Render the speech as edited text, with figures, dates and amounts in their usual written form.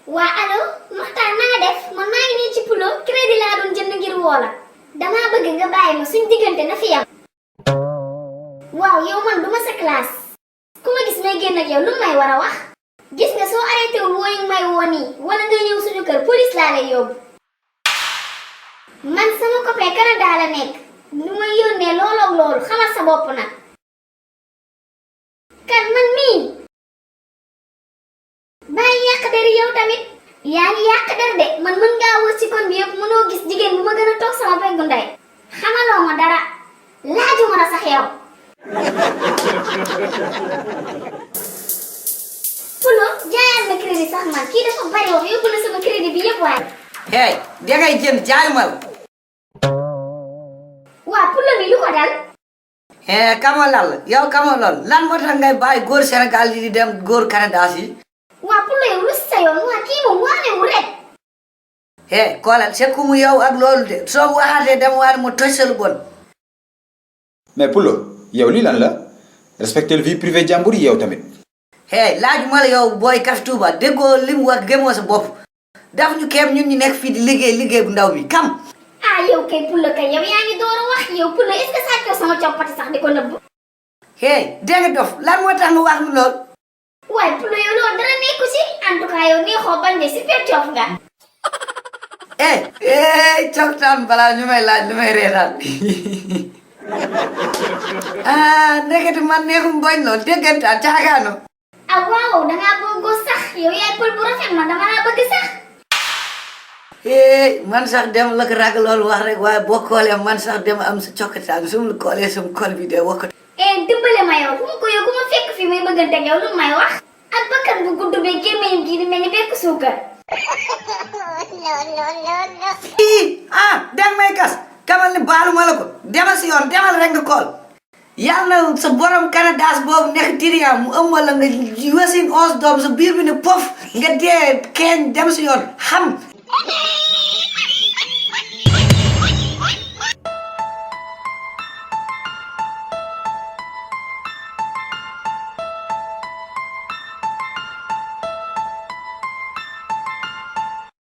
waa allo Maxtaar na nga def man maa ngi nii ci Pulo crédit laa doon jënd ngir woo la damaa bëgg nga bàyyi ma suñ diggante na fi yam waaw yow man duma sa classe ku ma gis may génn ak yow lu may war a wax gis nga soo arrêté wul woo yi may woo nii wala nga ñëw suñu kër police laa lay yóbbu man sama copain Canada la nekk lu may yónnee looloog loolu xamal sa bopp nag kan man mii bàyyi yàq der yow tamit yaa ngi yàq der de man mën ngaa wër ci kon bi yëpp mënoo gis jigéen bu ma gën a toog sama peggu ndey xamaloo ma dara laajuma la sax yow Pulo jaayal ma crédit sax man kii dafa bari wax yóbbu na sama crédit bi yëpp waaye hey dangay jënd jaayuma la waa Pulo mi lu ko dal kama lal yow kama lol lan moo tax ngay bàyyi góor Sénégal yi di dem góor Canada si waa Pulo yow lu sa yoon waa kii moom waane wu rek koolal sekkumu yow ak loolu de soo waxaatee dem waane mu toj sa lu bon mais Pulo yow lii lan la respecter vie privée jàmbur yi yow tamit laajuma la yow booy Kaf Touba déggoo li mu wax gëmoo sa bopp daf ñu keem ñun ñu nekk fii di liggéey bu ndaw bi kam yow kay Pulo kay yow yaa ngi door a wax yow Pulo est-ce que sàccoo sama coppati sax di ko nëbb dégg nga dof lan moo tax nga wax mu lool waaye Pulo yow loolu dara nekku ci en tout cas yow neexoo bañ de super coof nga coftaan balaa ñu may laaj lu may reetaan ndekete man neexum bañ lool déggantaan caagaano waaw dangaa bëggoo sax yow yaay pël bu rafet man dama laa bëgg sax man sax dem la ko rag loolu wax rek waaye boo koolee man sax dem am sa cokkataan su ma la koolee sama kol bi de wax ko dimbale ma yow ku ma fekk fi may bëggante yow lu may wax ak bakkan bu gudd be gémmiñ gi di mel ni bekk suukar dang may gas kamal ni baalu ma la ko demal si yoon demal rek nga kool yàlla na sa borom Canada boobu nekk tiriyan mu ëmb la nga wasin 11 doom sa biir bi ne pof nga dee keeñ dem si yoon xam